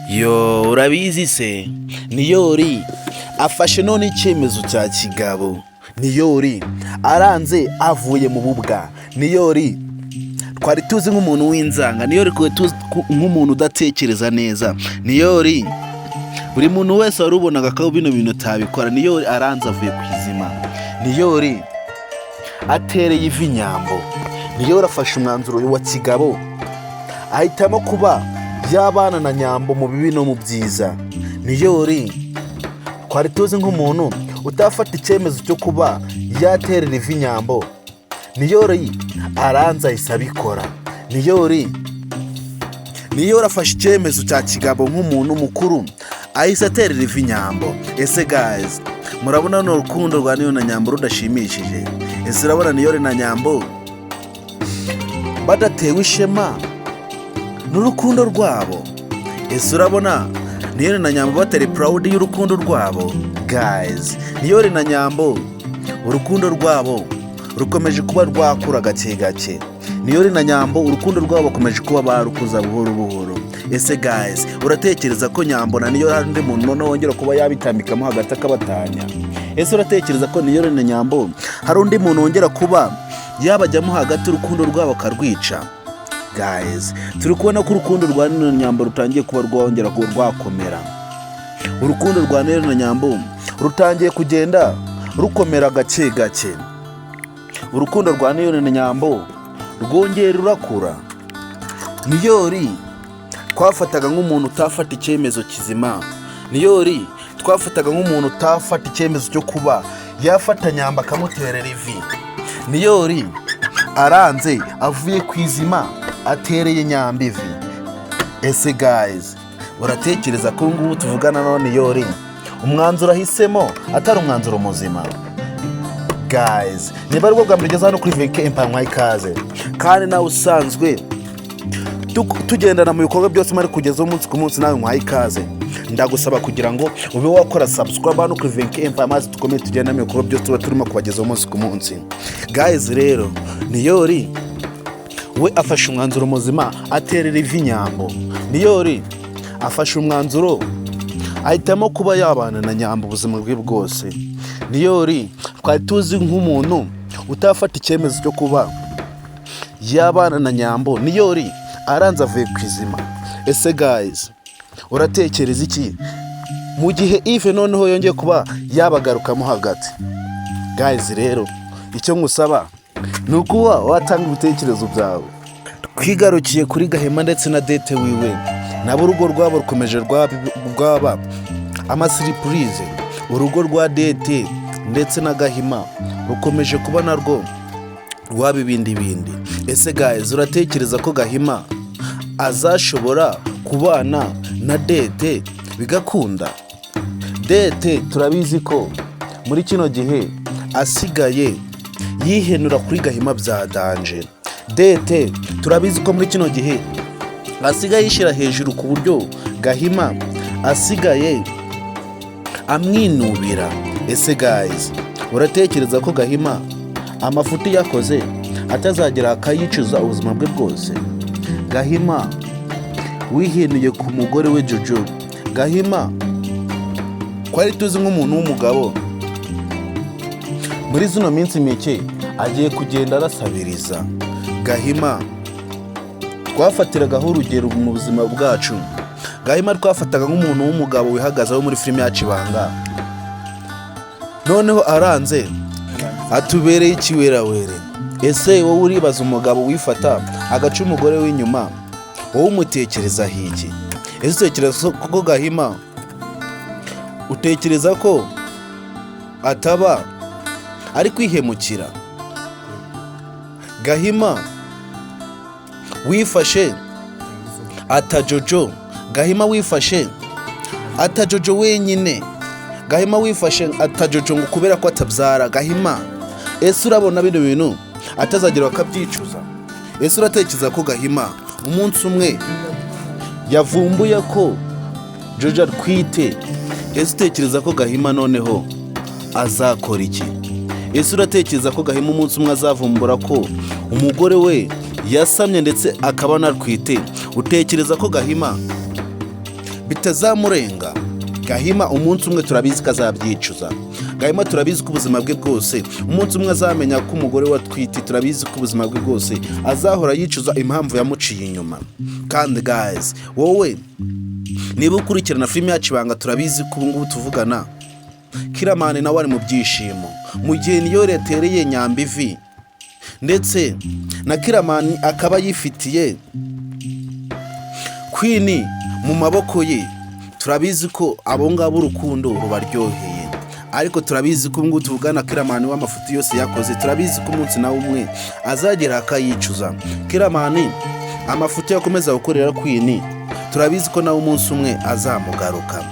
Yo urabizi se Niyori afashe none icyemezo cya kigabo. Niyori aranze avuye mu bubwa. Niyori twari tuzi nk'umuntu w'inzanga. Niyori tuzi nk'umuntu udatekereza neza. Niyori buri muntu wese warubonaga ko bino bintu tabikora. Niyori aranze avuye ku izima. Niyori atereye ivi nyambo. Niyori afashe umwanzuro wa kigabo, ahitamo kuba yabana na nyambo mu bibi no mu byiza. Niyori twari tuzi nk'umuntu utafata icyemezo cyo kuba yaterera ivi nyambo. Niyori aranza ahise abikora. Niyori afashe icyemezo cya kigabo nk'umuntu mukuru, ahise aterera ivi nyambo. Ese guys, murabona no rukundo rwa Niyori na nyambo rudashimishije? Ese urabona Niyori na nyambo badatewe ishema n'urukundo rwabo? Ese urabona Niyori na nyambo batari proud y'urukundo rwabo? Guys, Niyori na nyambo urukundo rwabo rukomeje kuba rwakura gake gake. Niyori na nyambo urukundo rwabo bakomeje kuba barukuza buhoro buhoro. Ese guys, uratekereza ko nyambo na Niyori hari undi muntu none wongera kuba yabitambikamo hagati akabatanya? Ese uratekereza ko Niyori na nyambo hari undi muntu wongera kuba yabajyamo hagati urukundo rwabo akarwica? Guys, turi kubona ko urukundo rwa Niyori na nyambo rutangiye kuba rwongera kuba rwakomera. Urukundo rwa Niyori na nyambo rutangiye kugenda rukomera gake gake. Urukundo rwa Niyori na nyambo rwongera rurakura. Niyori twafataga nk'umuntu utafata icyemezo kizima. Niyori twafataga nk'umuntu utafata icyemezo cyo kuba yafata nyamba akamuterera ivi. Niyori aranze avuye ku izima atereye nyamba ivi. Ese guys, uratekereza ko ngubu tuvugana none Niyori umwanzuro ahisemo atari umwanzuro muzima? Guys, niba rwo bwambere ugeze hano kuri VK Empire Ikaze, kandi nawe usanzwe tugendana mu bikorwa byose mari kugeza umunsi ku munsi, nawe nkwaye ikaze. Ndagusaba kugira ngo ube wakora subscribe hano kuri VK Empire maze tukomeye tugenda mu bikorwa byose tuba turimo kubageza umunsi ku munsi. Guys, rero Niyori we afashe umwanzuro muzima aterera ivi nyambo. Niyori afashe umwanzuro ahitamo kuba yabana na nyambo ubuzima bwe bwose. Niyori twari tuzi nk'umuntu utafata icyemezo cyo kuba yabana na nyambo. Niyori aranze avuye ku izima. Ese guys, uratekereza iki mu gihe Ive noneho yongeye kuba yabagarukamo hagati? Guys, rero icyo ngusaba ni ukuba watanga ibitekerezo byawe. Twigarukiye kuri Gahima ndetse na dete wiwe, nabo urugo rwabo rukomeje rwaba amasiripurize. Urugo rwa dete ndetse na Gahima rukomeje kuba narwo rwaba ibindi. Ese guys, uratekereza ko Gahima azashobora kubana na dete bigakunda? Dete turabizi ko muri kino gihe asigaye yihenura kuri Gahima bya danje. Dete turabizi ko muri kino gihe asigaye yishyira hejuru ku buryo Gahima asigaye amwinubira. Ese guys, uratekereza ko Gahima amafuti yakoze atazagera akayicuza ubuzima bwe bwose? Gahima wihenuye ku mugore we Jojo. Gahima kwari tuzi nk'umuntu w'umugabo, muri zino minsi mike agiye kugenda arasabiriza. Gahima twafatiragaho urugero mu buzima bwacu. Gahima twafataga nk'umuntu w'umugabo wihagazeho muri filime yacu Ibanga. Noneho aranze atubereye ikiwerawere. Ese wowe uribaza umugabo wifata agaca umugore w'inyuma, wowe umutekereza hiki? Ese utekereza ko Gahima, utekereza ko ataba ari kwihemukira? Gahima wifashe atajojo. Gahima wifashe atajojo wenyine. Gahima wifashe atajojo ngo kubera ko atabyara. Gahima, ese urabona bino bintu atazagira akabyicuza? Ese uratekereza ko Gahima umunsi umwe yavumbuye ko Jojo atwite? Ese utekereza ko Gahima noneho azakora iki? Ese uratekereza ko Gahima umunsi umwe azavumbura ko umugore we yasamye ndetse akaba anatwite? Utekereza ko Gahima bitazamurenga. Gahima umunsi umwe turabizi ko azabyicuza. Gahima turabizi ko ubuzima bwe bwose umunsi umwe azamenya ko umugore wa twiti, turabizi ko ubuzima bwe bwose azahora yicuza impamvu yamuciye inyuma. Kandi guys, wowe niba ukurikirana filime yacu Ibanga, turabizi ko ubungubu tuvugana Kiramani nawe ari mu byishimo mu gihe Niyori yatereye Nyambo ivi, ndetse na Kiramani akaba yifitiye Queen mu maboko ye. Turabizi ko abo ngabo urukundo rubaryoheye, ariko turabizi ko ubungubu tuvugana Kiramani w'amafuti yose yakoze, turabizi ko umunsi nawe umwe azagera akayicuza. Kiramani amafuti yakomeza gukorera Queen, turabizi ko nawe umunsi umwe azamugaruka.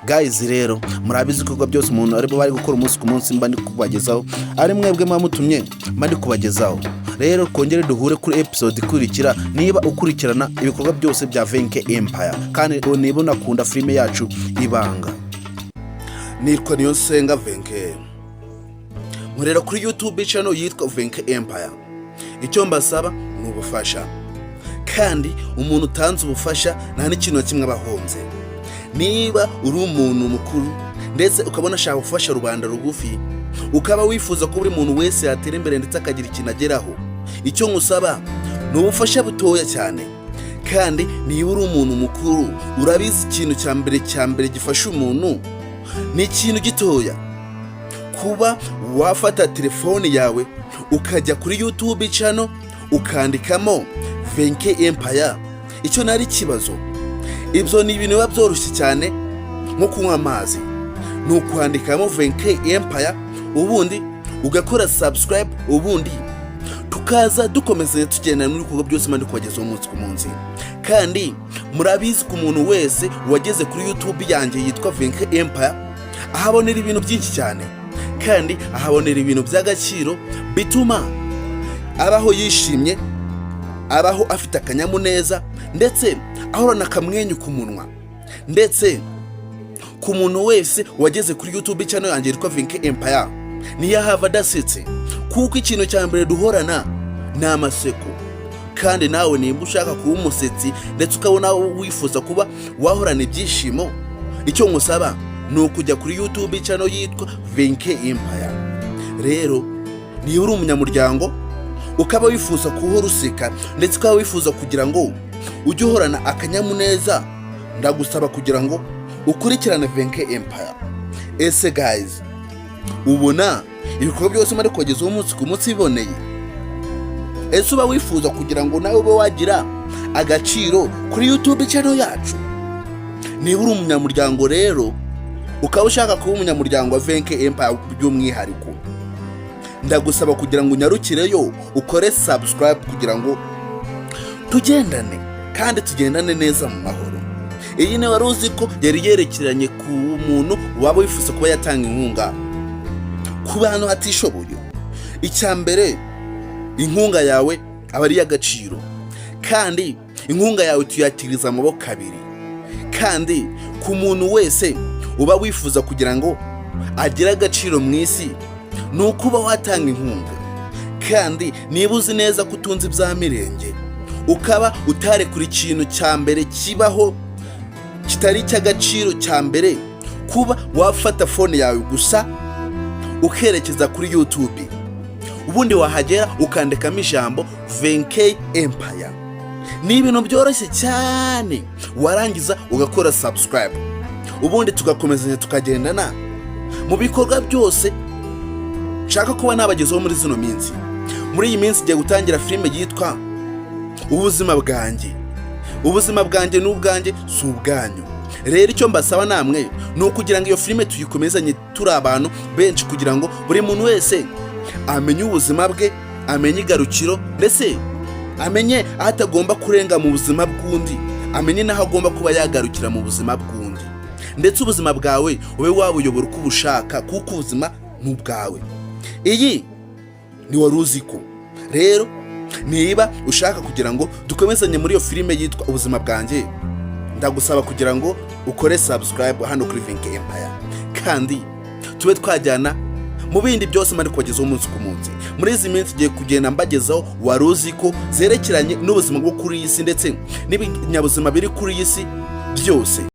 Guys, rero murabizi ko byose umuntu ari bari gukora umunsi ku munsi mba ndi kubagezaho, ari mwebwe mwamutumye mba ndi kubagezaho. Rero kongere duhure kuri episode ikurikira niba ukurikirana ibikorwa byose bya Venke Empire, kandi niba unakunda filime yacu Ibanga. Nitwa Niyonsenga Venke, nkorera kuri YouTube channel yitwa Venke Empire. Icyo mbasaba ni ubufasha, kandi umuntu utanze ubufasha nta n'ikintu kimwe abahomze. Niba uri umuntu mukuru ndetse ukabona ashaka gufasha rubanda rugufi, ukaba wifuza ko buri muntu wese yatera imbere ndetse akagira ikintu ageraho, icyo ngusaba ni ubufasha butoya cyane. Kandi niba uri umuntu mukuru urabizi ikintu cya mbere gifasha umuntu ni ikintu gitoya, kuba wafata telefone yawe ukajya kuri YouTube channel ukandikamo Venke Empire. Icyo nari kibazo, ibyo ni ibintu biba byoroshye cyane nko kunywa amazi. Ni ukwandikamo Venke Empire, ubundi ugakora subscribe, ubundi tukaza dukomeza tugenda n'ibikorwa byose mandi kubagezaho umunsi ku munsi. Kandi murabizi ko umuntu wese wageze kuri YouTube yanjye yitwa Venke Empire ahabonera ibintu byinshi cyane, kandi ahabonera ibintu by'agaciro bituma abaho yishimye, abaho afite akanyamuneza, ndetse ahorana akamwenyu ku munwa. Ndetse ku muntu wese wageze kuri YouTube channel yanjye yitwa Venke Empire ntiyahava adasetse, kuko ikintu cya mbere duhorana ni amaseko. Kandi nawe nimba ushaka kuba umusetsi ndetse ukabona wifuza kuba wahorana ibyishimo, icyo ngusaba ni ukujya kuri YouTube channel yitwa Venke Empire. Rero niba uri umunyamuryango ukaba wifuza kuhora useka ndetse ukaba wifuza kugira ngo ujye uhorana akanyamuneza, ndagusaba kugira ngo ukurikirane Venke Empire. Ese guys, ubona ibikorwa byose mari kugezaho umunsi ku munsi biboneye? Ese uba wifuza kugira ngo nawe ube wagira agaciro kuri YouTube channel yacu? Niba uri umunyamuryango rero ukaba ushaka kuba umunyamuryango wa Venke Empire by'umwihariko, ndagusaba kugira ngo unyarukireyo ukore subscribe kugira ngo tugendane kandi tugendane neza mu mahoro. Iyi ni wari uzi ko yari yerekeranye ku muntu waba wifuza kuba yatanga inkunga ku bantu hatishoboye. Icya mbere, inkunga yawe aba ari y'agaciro, kandi inkunga yawe tuyakiriza amaboko abiri. Kandi ku muntu wese uba wifuza kugira ngo agire agaciro mu isi ni ukuba watanga inkunga. Kandi niba uzi neza ko utunze ibya mirenge ukaba utarekura ikintu cya mbere kibaho kitari cy'agaciro cya mbere, kuba wafata phone yawe gusa ukerekeza kuri YouTube, ubundi wahagera ukandikamo ijambo Venke Empire. Ni ibintu byoroshye cyane, warangiza ugakora subscribe, ubundi tugakomezanya tukagendana mu bikorwa byose nshaka kuba nabagezaho muri zino minsi. Muri iyi minsi ngiye gutangira filime yitwa Ubuzima bwanjye. Ubuzima bwanjye n'ubwanjye si ubwanyu. Rero icyo mbasaba namwe ni ukugira ngo iyo filime tuyikomezanye turi abantu benshi, kugira ngo buri muntu wese amenye ubuzima bwe, amenye igarukiro, ndetse amenye aho atagomba kurenga mu buzima bw'undi, amenye n'aho agomba kuba yagarukira mu buzima bw'undi, ndetse ubuzima bwawe ube wabuyobora uko ubushaka, kuko ubuzima ni ubwawe. Iyi ni wari uzi ko. Rero niba ushaka kugira ngo dukomezanye muri iyo filime yitwa Ubuzima bwanjye, ndagusaba kugira ngo ukore subscribe hano kuri Venke Empire, kandi tube twajyana mu bindi byose mari kubagezaho umunsi ku munsi. Muri izi minsi ngiye kugenda mbagezaho wari uzi ko zerekeranye n'ubuzima bwo kuri iyi si ndetse n'ibinyabuzima biri kuri iyi si byose.